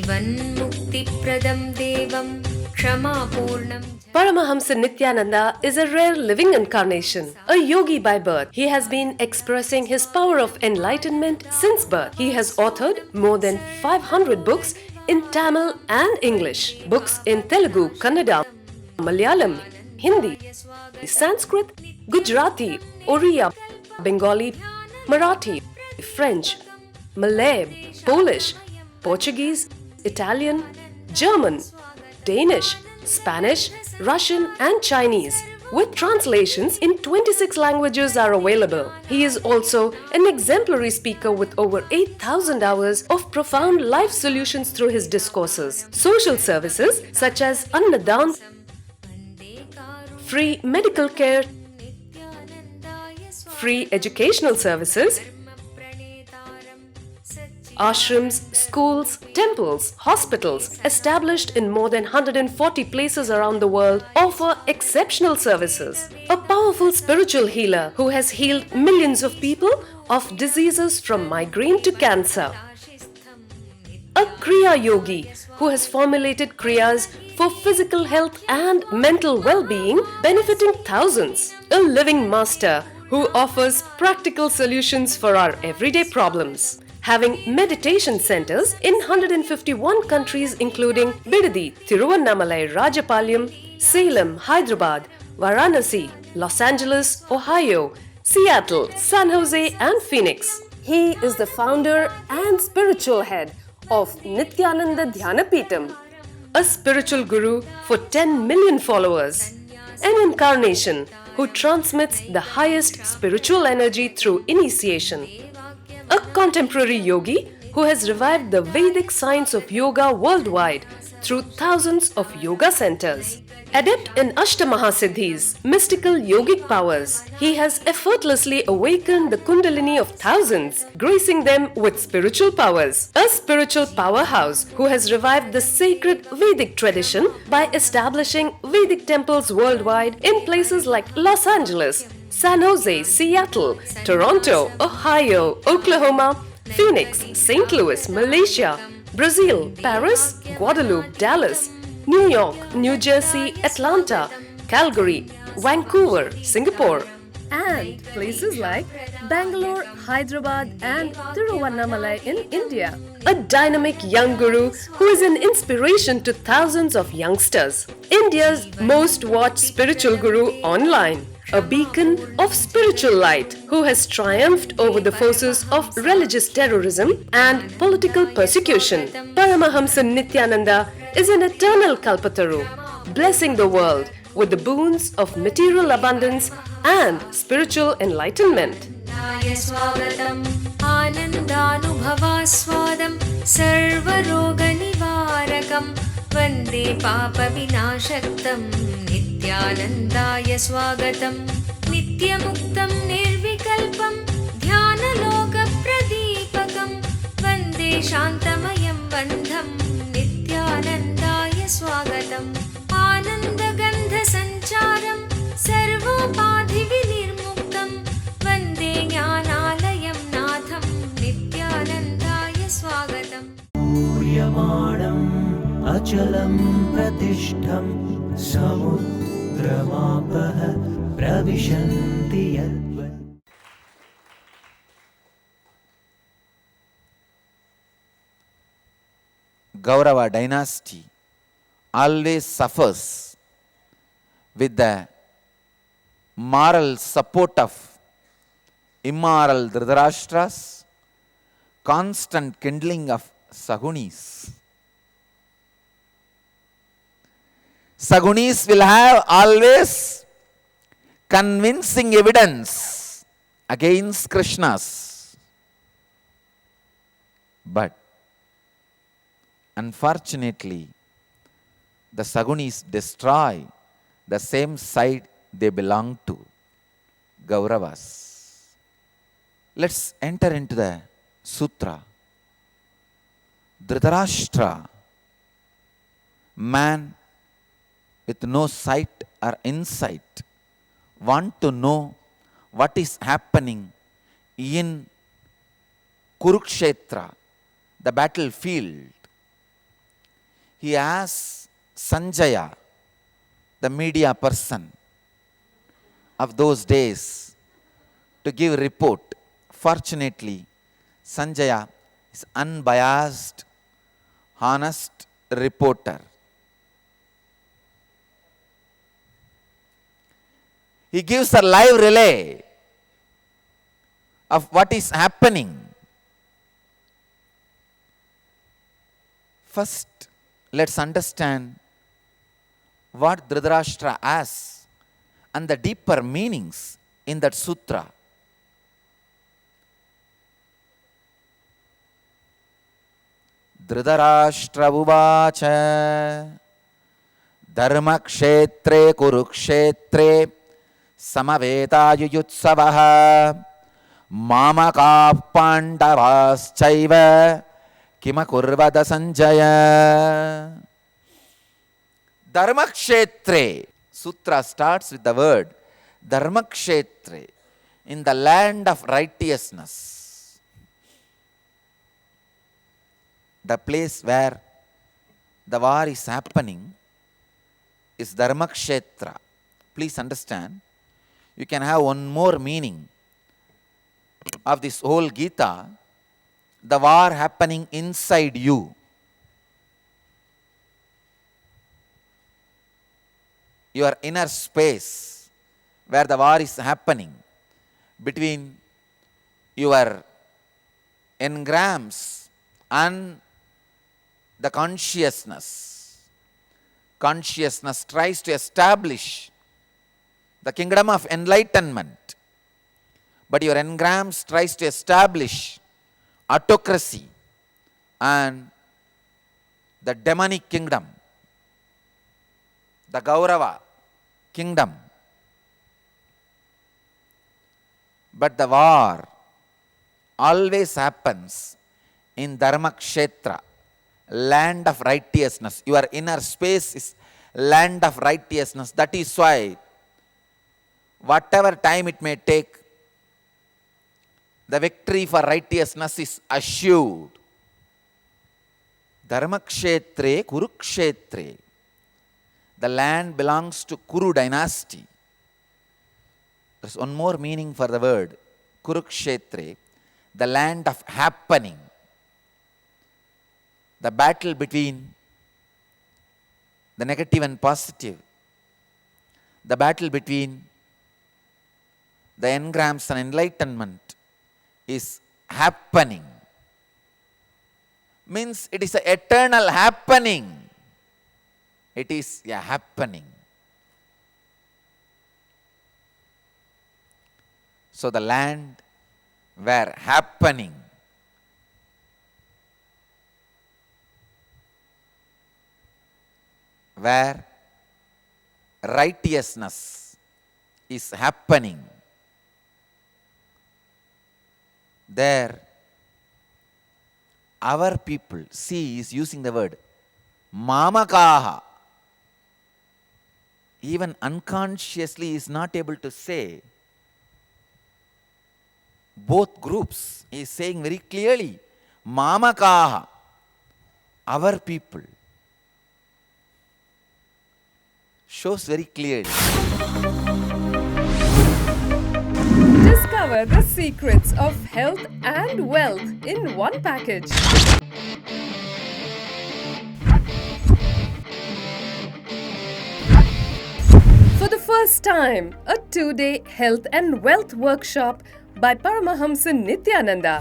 Jivanmukti-pradam devam Kshama-purnam. Paramahamsa Nithyananda is a rare living incarnation, a yogi by birth. He has been expressing his power of enlightenment since birth. He has authored more than 500 books in Tamil and English, books in Telugu, Kannada, Malayalam, Hindi, Sanskrit, Gujarati, Oriya, Bengali, Marathi, French, Malay, Polish, Portuguese, Italian, German, Danish, Spanish, Russian and Chinese, with translations in 26 languages are available. He is also an exemplary speaker with over 8,000 hours of profound life solutions through his discourses. Social services such as Annadan, free medical care, free educational services, ashrams, schools, temples, hospitals established in more than 140 places around the world offer exceptional services. A powerful spiritual healer who has healed millions of people of diseases from migraine to cancer. A Kriya Yogi who has formulated Kriyas for physical health and mental well-being, benefiting thousands. A living master who offers practical solutions for our everyday problems. Having meditation centers in 151 countries including Bidadi, Tiruvannamalai, Rajapalyam, Salem, Hyderabad, Varanasi, Los Angeles, Ohio, Seattle, San Jose and Phoenix. He is the founder and spiritual head of Nithyananda Dhyanapitham, a spiritual guru for 10 million followers, an incarnation who transmits the highest spiritual energy through initiation. A contemporary yogi who has revived the Vedic science of yoga worldwide through thousands of yoga centers. Adept in Ashtamahasiddhis, mystical yogic powers, he has effortlessly awakened the Kundalini of thousands, gracing them with spiritual powers. A spiritual powerhouse who has revived the sacred Vedic tradition by establishing Vedic temples worldwide in places like Los Angeles, San Jose, Seattle, Toronto, Ohio, Oklahoma, Phoenix, St. Louis, Malaysia, Brazil, Paris, Guadeloupe, Dallas, New York, New Jersey, Atlanta, Calgary, Vancouver, Singapore, and places like Bangalore, Hyderabad, and Tiruvannamalai in India. A dynamic young guru who is an inspiration to thousands of youngsters. India's most watched spiritual guru online. A beacon of spiritual light who has triumphed over the forces of religious terrorism and political persecution. Paramahamsa Nithyananda is an eternal Kalpataru, blessing the world with the boons of material abundance and spiritual enlightenment. Anandanubhavaswadam sarvaroganivarakam Vande Papa Vinashaktam Nithyanandaya Swagatam Nityamuktam Nirvikalpam Dhyanaloka Pradipakam Vande Shantamayam Bandham Nithyanandaya Swagatam Anandagandha Sancharam Sarvopadhi Vinirmuktam Vande Jnanalayam Natham Nithyanandaya Swagatam अचलं प्रतिष्ठं समुद्रमापः प्रविशन्ति यद्वत्. Gaurava dynasty always suffers with the moral support of immoral Dhritarashtras, constant kindling of Sagunis. Sagunis will have always convincing evidence against Krishnas. But unfortunately, the Sagunis destroy the same side they belong to, Gauravas. Let's enter into the Sutra. Dhritarashtra, man with no sight or insight, want to know what is happening in Kurukshetra, the battlefield. he asks Sanjaya, the media person of those days, to give report. Fortunately, Sanjaya is unbiased, honest reporter. He gives a live relay of what is happening. First, let's understand what Dhritarashtra asks and the deeper meanings in that sutra. Dhritarashtra uvacha Dharma Kshetre Kurukshetre Samaveta Mamaka Pandavaschaiva Kimakurvada Sanjaya. Dharma Kshetre. Sutra starts with the word Dharma Kshetre, in the land of righteousness. The place where the war is happening is Dharma Kshetra. Please understand, you can have one more meaning of this whole Gita, the war happening inside you. Your inner space where the war is happening between your engrams and the consciousness. Consciousness tries to establish the kingdom of enlightenment, but your engrams tries to establish autocracy and the demonic kingdom, the Gaurava kingdom. But the war always happens in Dharma Kshetra, land of righteousness. Your inner space is land of righteousness. That is why, whatever time it may take, the victory for righteousness is assured. Dharma Kshetre Kurukshetre. The land belongs to Kuru dynasty. There is one more meaning for the word Kurukshetre, the land of happening. The battle between the negative and positive. The battle between the engrams and enlightenment is happening. Means it is an eternal happening. It is a happening. So the land where happening, where righteousness is happening, there our people, see, is using the word mamakaha. Even unconsciously is not able to say both groups. He is saying very clearly, mamakaha, our people. Shows very clearly. Discover the secrets of health and wealth in one package. For the first time, a 2-day health and wealth workshop by Paramahamsa Nithyananda.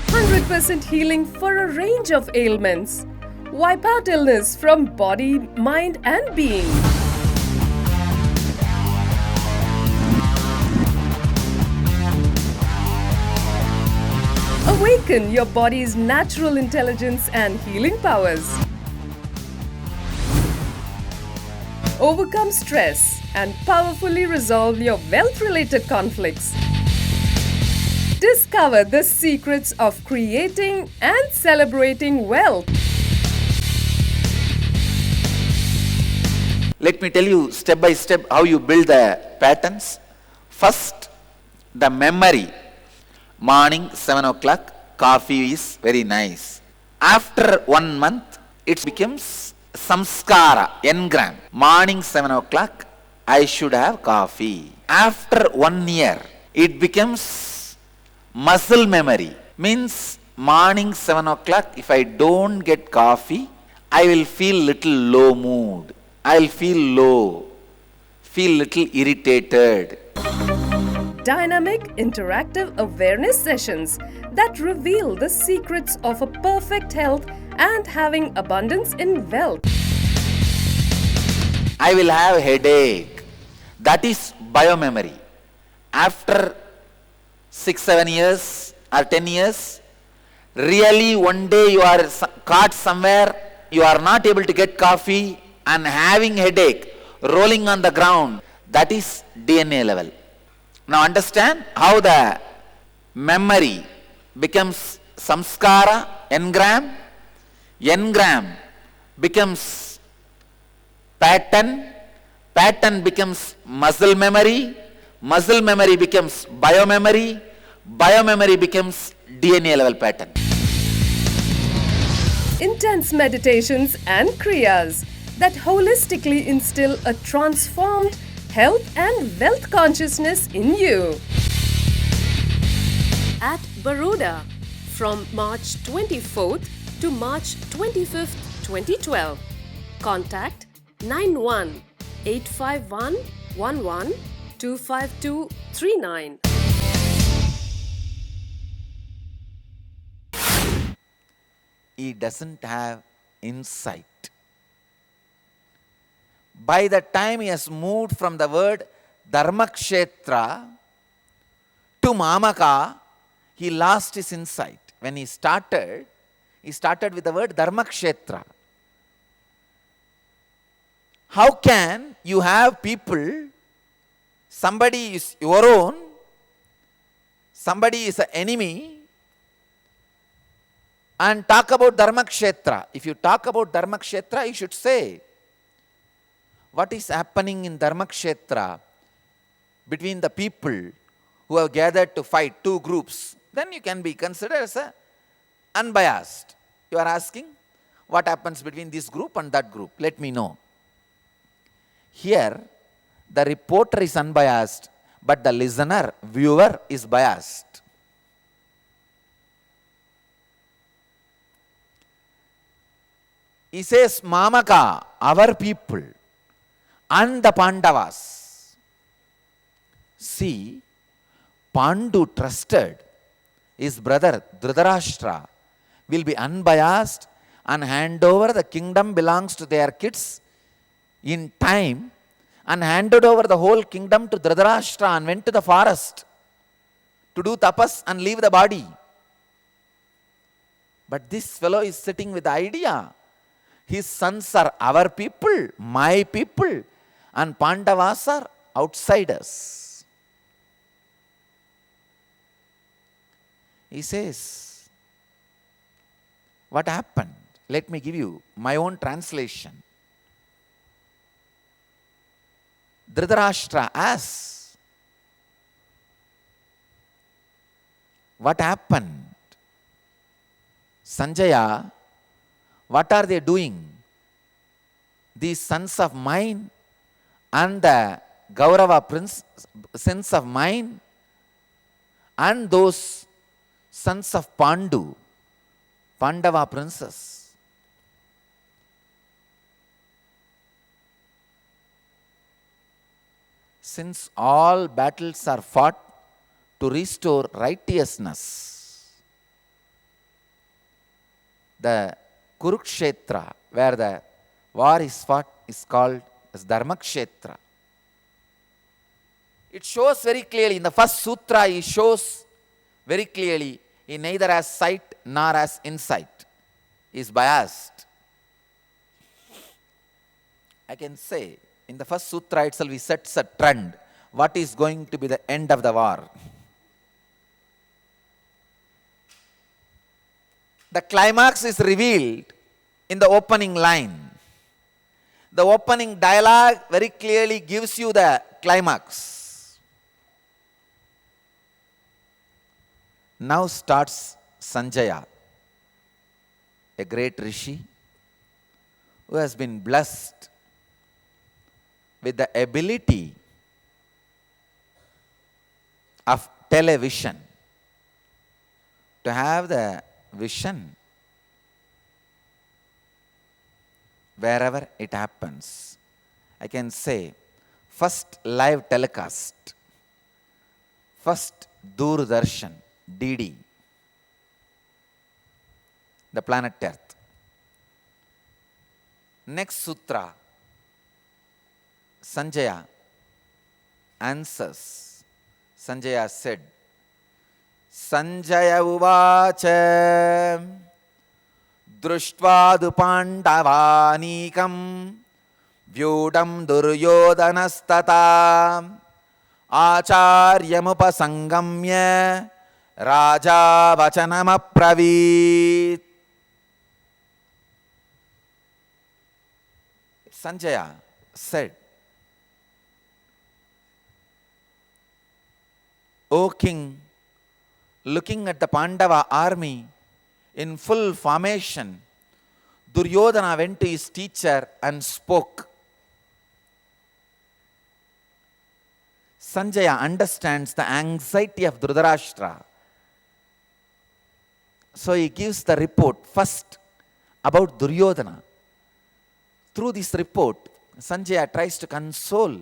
100% healing for a range of ailments. Wipe out illness from body, mind and being. Awaken your body's natural intelligence and healing powers. Overcome stress and powerfully resolve your wealth-related conflicts. Discover the secrets of creating and celebrating wealth. Let me tell you step by step how you build the patterns. First, the memory Morning 7 o'clock, coffee is very nice. After 1 month, it becomes samskara, engram. Morning 7 o'clock, I should have coffee. After 1 year, it becomes muscle memory. Means morning 7 o'clock, if I don't get coffee, I will feel little low mood. I will feel low, feel little irritated. Dynamic interactive awareness sessions that reveal the secrets of a perfect health and having abundance in wealth. I will have headache. That is biomemory. After 6-7 years or 10 years, really one day you are caught somewhere, you are not able to get coffee and having headache, rolling on the ground. That is DNA level. Now understand how the memory becomes samskara, engram. Engram becomes pattern. Pattern becomes muscle memory. Muscle memory becomes biomemory. Biomemory becomes DNA level pattern. Intense meditations and kriyas that holistically instill a transformed health and wealth consciousness in you. At Baroda, from March 24th to March 25th, 2012. Contact 91-851-11-25239. He doesn't have insight. By the time he has moved from the word Dharma Kshetra to Mamaka, he lost his insight. When he started with the word Dharma Kshetra. How can you have people, somebody is your own, somebody is an enemy, and talk about Dharma Kshetra? If you talk about Dharma Kshetra, you should say, what is happening in Dharma Kshetra between the people who have gathered to fight, two groups? Then you can be considered as unbiased. You are asking what happens between this group and that group. Let me know. Here, the reporter is unbiased, but the listener, viewer is biased. He says, Mamaka, our people, and the Pandavas. See, Pandu trusted his brother Dhritarashtra will be unbiased and hand over the kingdom belongs to their kids in time, and handed over the whole kingdom to Dhritarashtra and went to the forest to do tapas and leave the body. But this fellow is sitting with the idea. His sons are our people, my people, and Pandavas are outsiders. He says, what happened? Let me give you my own translation. Dhritarashtra asks, what happened? Sanjaya, what are they doing? These sons of mine and the Gaurava prince, sons of mine, and those sons of Pandu, Pandava princes. Since all battles are fought to restore righteousness, the Kurukshetra, where the war is fought, is called as Dharma Kshetra. It shows very clearly, in the first sutra, he shows very clearly, he neither has sight nor has insight. He is biased. I can say, in the first sutra itself, he sets a trend. What is going to be the end of the war? The climax is revealed in the opening line. The opening dialogue very clearly gives you the climax. Now starts Sanjaya, a great rishi who has been blessed with the ability of television, to have the vision wherever it happens. I can say, first live telecast, first Doordarshan, DD, the planet Earth. Next sutra, Sanjaya answers. Sanjaya said, Sanjaya uvacha drushtva pandavanikam vyudam duryodhanastata acharyamupasangamya raja vachanamapravit. Sanjaya said, O king, looking at the Pandava army in full formation, Duryodhana went to his teacher and spoke. Sanjaya understands the anxiety of Dhritarashtra. So he gives the report first about Duryodhana. Through this report, Sanjaya tries to console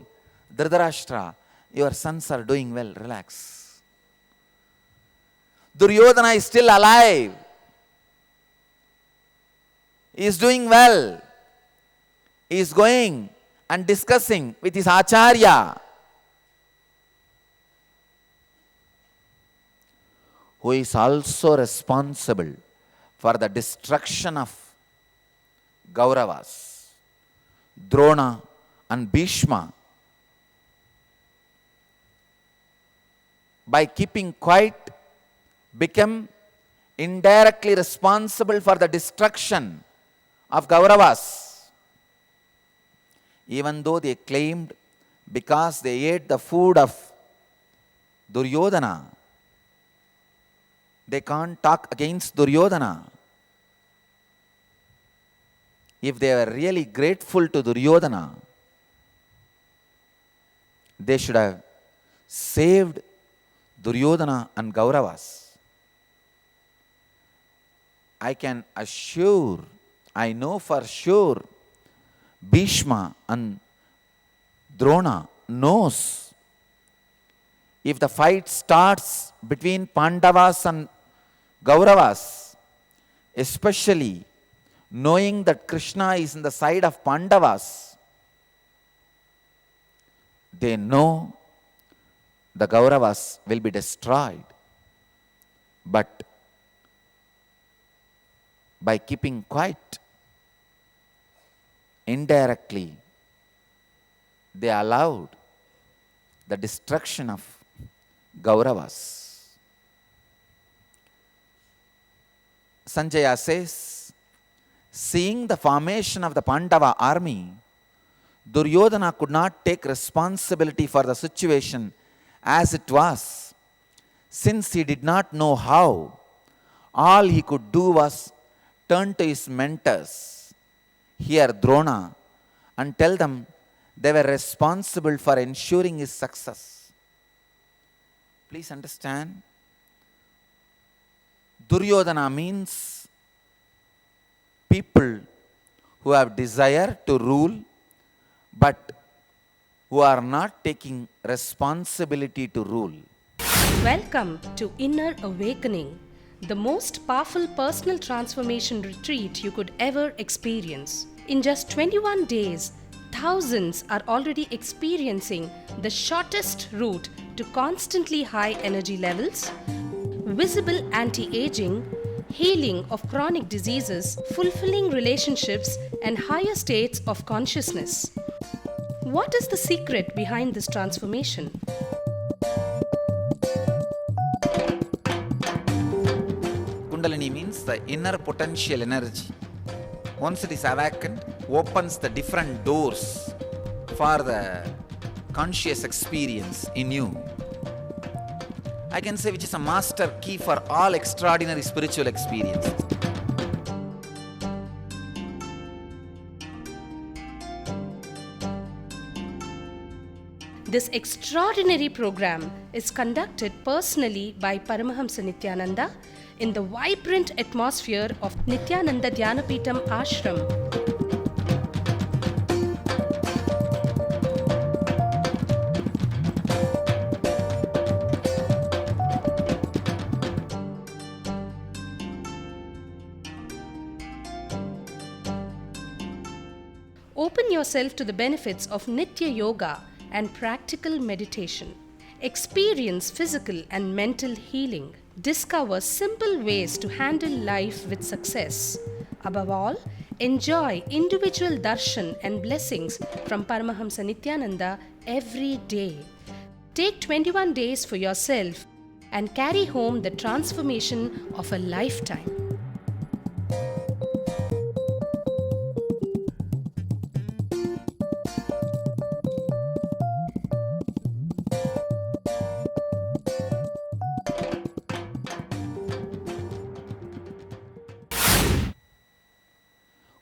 Dhritarashtra. Your sons are doing well, relax. Duryodhana is still alive. He is doing well. He is going and discussing with his Acharya, who is also responsible for the destruction of Kauravas. Drona and Bhishma, by keeping quiet, become indirectly responsible for the destruction of Kauravas. Even though they claimed because they ate the food of Duryodhana, they can't talk against Duryodhana. If they were really grateful to Duryodhana, they should have saved Duryodhana and Kauravas. I can assure, I know for sure, Bhishma and Drona knows if the fight starts between Pandavas and Kauravas, especially knowing that Krishna is in the side of Pandavas, they know the Kauravas will be destroyed. But by keeping quiet, indirectly, they allowed the destruction of Kauravas. Sanjaya says, seeing the formation of the Pandava army, Duryodhana could not take responsibility for the situation as it was, since he did not know how. All he could do was turn to his mentors, here Drona, and tell them they were responsible for ensuring his success. Please understand, Duryodhana means people who have desire to rule, but who are not taking responsibility to rule. Welcome to Inner Awakening, the most powerful personal transformation retreat you could ever experience. In just 21 days, thousands are already experiencing the shortest route to constantly high energy levels, visible anti-aging, healing of chronic diseases, fulfilling relationships, and higher states of consciousness. What is the secret behind this transformation? Kundalini means the inner potential energy. Once it is awakened, opens the different doors for the conscious experience in you. I can say which is a master key for all extraordinary spiritual experiences. This extraordinary program is conducted personally by Paramahamsa Nithyananda in the vibrant atmosphere of Nithyananda Dhyanapitham Ashram. Open yourself to the benefits of Nitya Yoga and practical meditation. Experience physical and mental healing. Discover simple ways to handle life with success. Above all, enjoy individual darshan and blessings from Paramahamsa Nithyananda every day. Take 21 days for yourself and carry home the transformation of a lifetime.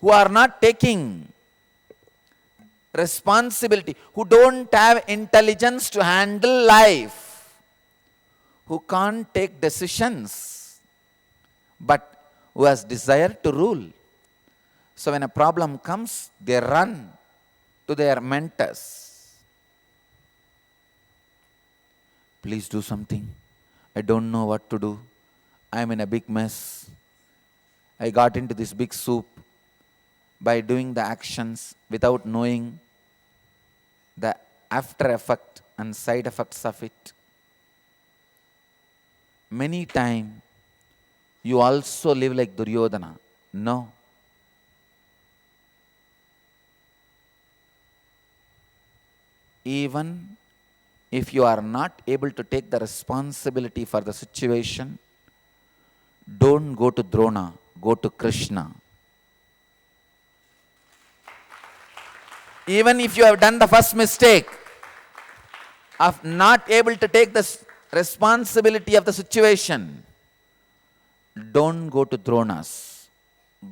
Who are not taking responsibility, who don't have intelligence to handle life, who can't take decisions, but who has desire to rule. So when a problem comes, they run to their mentors. Please do something. I don't know what to do. I am in a big mess. I got into this big soup. By doing the actions without knowing the after effect and side effects of it. Many times you also live like Duryodhana. No. Even if you are not able to take the responsibility for the situation, don't go to Drona, go to Krishna. Even if you have done the first mistake of not able to take the responsibility of the situation, don't go to Dronas,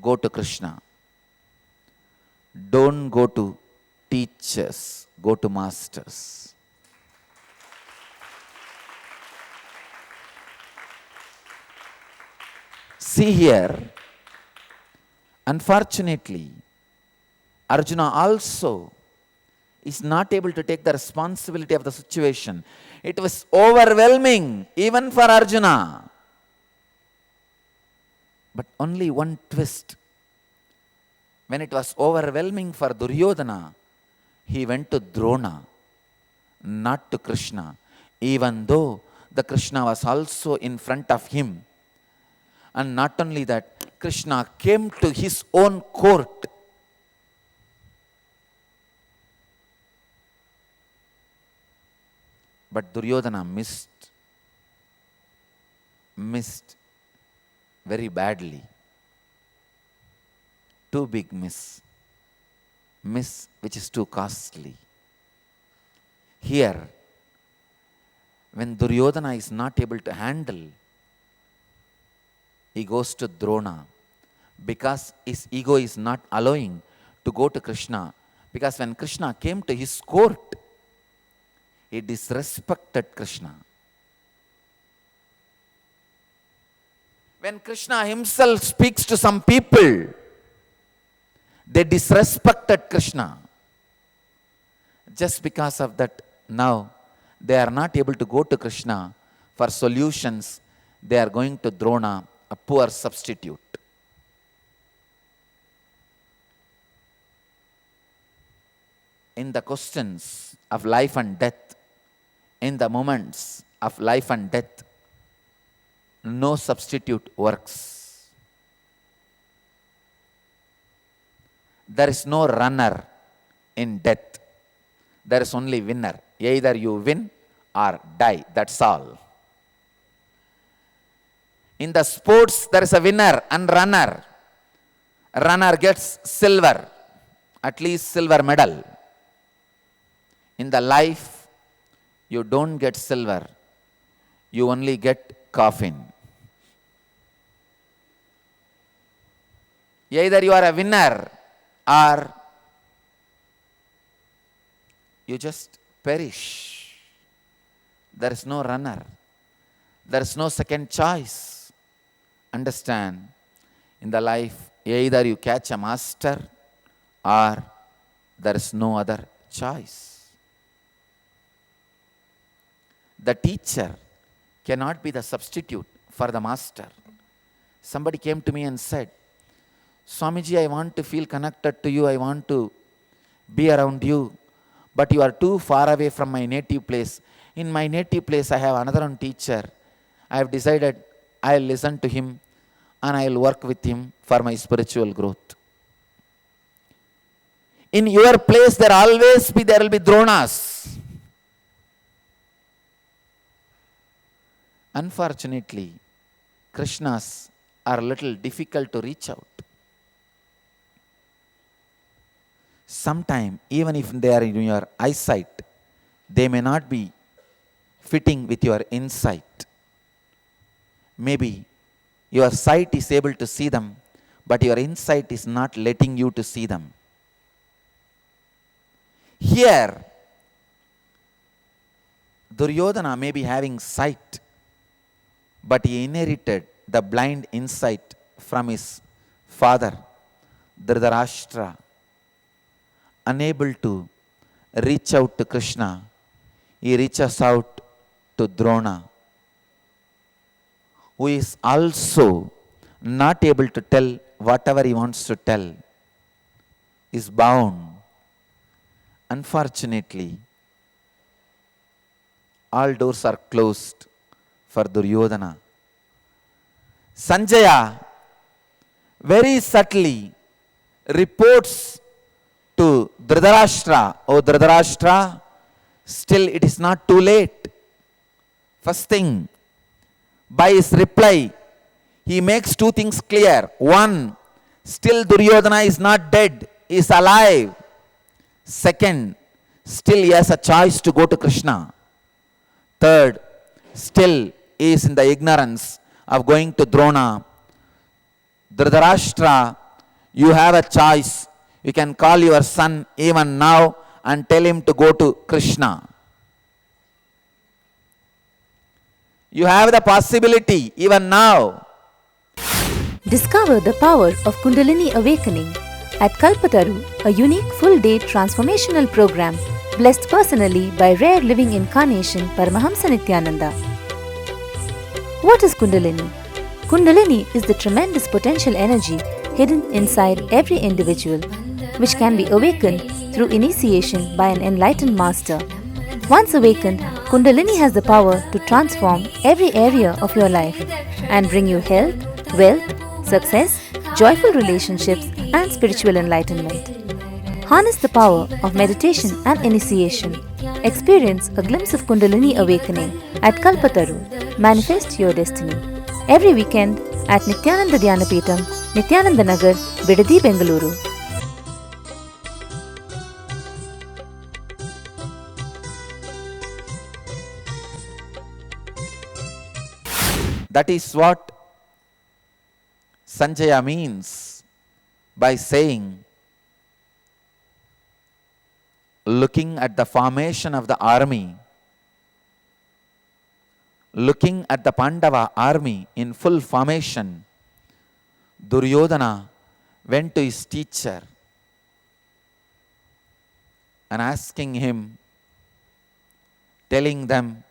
go to Krishna. Don't go to teachers, go to masters. See here, unfortunately, Arjuna also is not able to take the responsibility of the situation. It was overwhelming even for Arjuna. But only one twist. When it was overwhelming for Duryodhana, he went to Drona, not to Krishna, even though the Krishna was also in front of him. And not only that, Krishna came to his own court. But Duryodhana missed very badly. Too big miss which is too costly. Here, when Duryodhana is not able to handle, he goes to Drona because his ego is not allowing to go to Krishna. Because when Krishna came to his court, he disrespected Krishna. When Krishna himself speaks to some people, they disrespected Krishna. Just because of that, now they are not able to go to Krishna for solutions. They are going to Drona, a poor substitute. In the questions of life and death, in the moments of life and death, no substitute works. There is no runner in death. There is only winner. Either you win or die. That's all. In the sports, there is a winner and runner. Runner gets silver, at least silver medal. In the life, you don't get silver. you only get coffin. Either you are a winner or you just perish. There is no runner. There is no second choice. Understand, in the life, either you catch a master or there is no other choice. The teacher cannot be the substitute for the master. Somebody came to me and said, Swamiji, I want to feel connected to you. I want to be around you. But you are too far away from my native place. In my native place, I have another one teacher. I have decided I will listen to him and I will work with him for my spiritual growth. In your place, there will be Dronas. Unfortunately, Krishnas are a little difficult to reach out. Sometime, even if they are in your eyesight, they may not be fitting with your insight. Maybe your sight is able to see them, but your insight is not letting you to see them. Here, Duryodhana may be having sight, but he inherited the blind insight from his father, Dhritarashtra. Unable to reach out to Krishna, he reaches out to Drona, who is also not able to tell whatever he wants to tell, is bound. Unfortunately, all doors are closed for Duryodhana. Sanjaya very subtly reports to Dhritarashtra, "Oh Dhritarashtra, still it is not too late." First thing, by his reply, he makes two things clear. One, still Duryodhana is not dead, he is alive. Second, still he has a choice to go to Krishna. Third, still he is in the ignorance of going to Drona. Dhritarashtra, you have a choice. You can call your son even now and tell him to go to Krishna. You have the possibility even now. Discover the power of Kundalini Awakening at Kalpataru, a unique full-day transformational program blessed personally by rare living incarnation Paramahamsa Nithyananda. What is Kundalini? Kundalini is the tremendous potential energy hidden inside every individual, which can be awakened through initiation by an enlightened master. Once awakened, Kundalini has the power to transform every area of your life and bring you health, wealth, success, joyful relationships, and spiritual enlightenment. Harness the power of meditation and initiation. Experience a glimpse of Kundalini Awakening at Kalpataru. Manifest your destiny. Every weekend at Nithyananda Dhyanapeetham, Nithyananda Nagar, Bidadi, Bengaluru. That is what Sanjaya means by saying, looking at the formation of the army, looking at the Pandava army in full formation, Duryodhana went to his teacher and asking him, telling them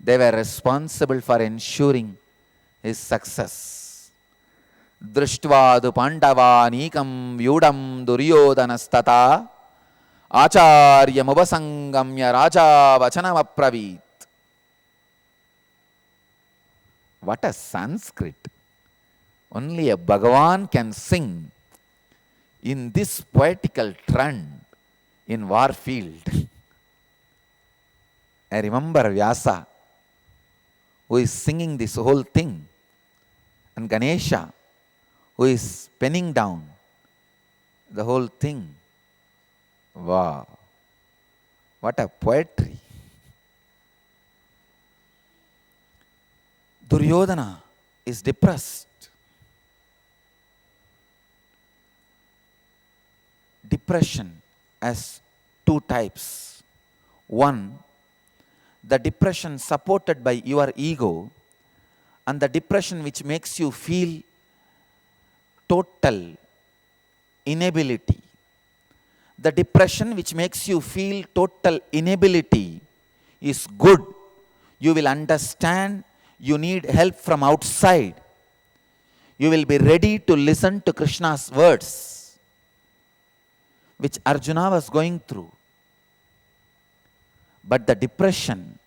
they were responsible for ensuring his success. Drishtva Pandava Nikam Vyudam Duryodhanastata Acharya Mubasangamya Raja Vachanam Apravit. What a Sanskrit! Only a Bhagavan can sing in this poetical trend in war field. I remember Vyasa, who is singing this whole thing, and Ganesha, who is penning down the whole thing. Wow, what a poetry! Duryodhana is depressed. Depression has two types. One, the depression supported by your ego, and the depression which makes you feel total inability. The depression which makes you feel total inability is good. You will understand you need help from outside. You will be ready to listen to Krishna's words, which Arjuna was going through. But the depression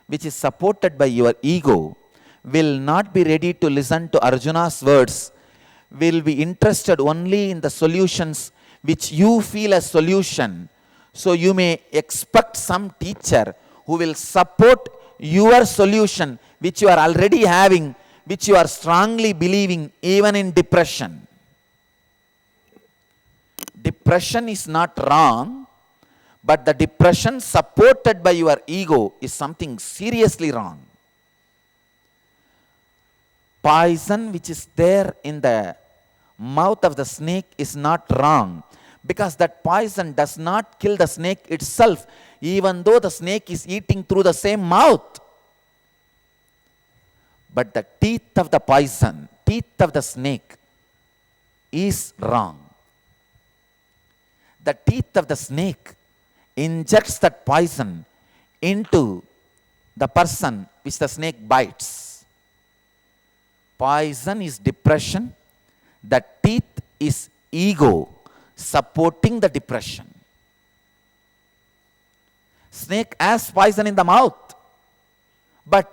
which is supported by your ego will not be ready to listen to Arjuna's words, will be interested only in the solutions which you feel a solution. So you may expect some teacher who will support your solution which you are already having, which you are strongly believing even in depression. Depression is not wrong, but the depression supported by your ego is something seriously wrong. Poison which is there in the mouth of the snake is not wrong, because that poison does not kill the snake itself, even though the snake is eating through the same mouth. But the teeth of the poison, teeth of the snake is wrong. The teeth of the snake injects that poison into the person which the snake bites. Poison is depression. The teeth is ego supporting the depression. Snake has poison in the mouth, but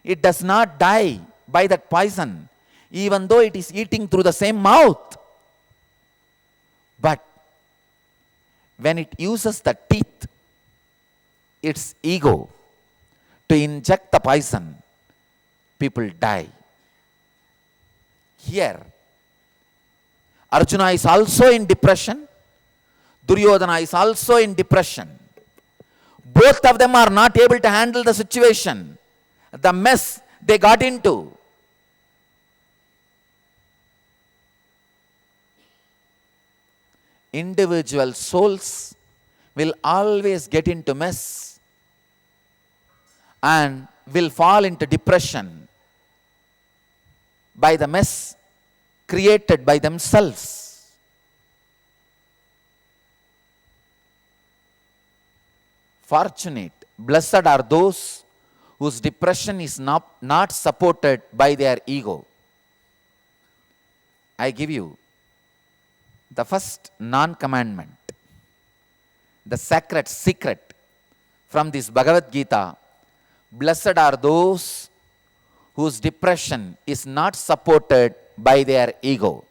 it does not die by that poison, even though it is eating through the same mouth. But when it uses the teeth, its ego, to inject the poison, people die. Here, Arjuna is also in depression. Duryodhana is also in depression. Both of them are not able to handle the situation, the mess they got into. Individual souls will always get into mess and will fall into depression by the mess created by themselves. Fortunate, blessed are those whose depression is not supported by their ego. I give you the first non-commandment, the sacred secret from this Bhagavad Gita. Blessed are those whose depression is not supported by their ego.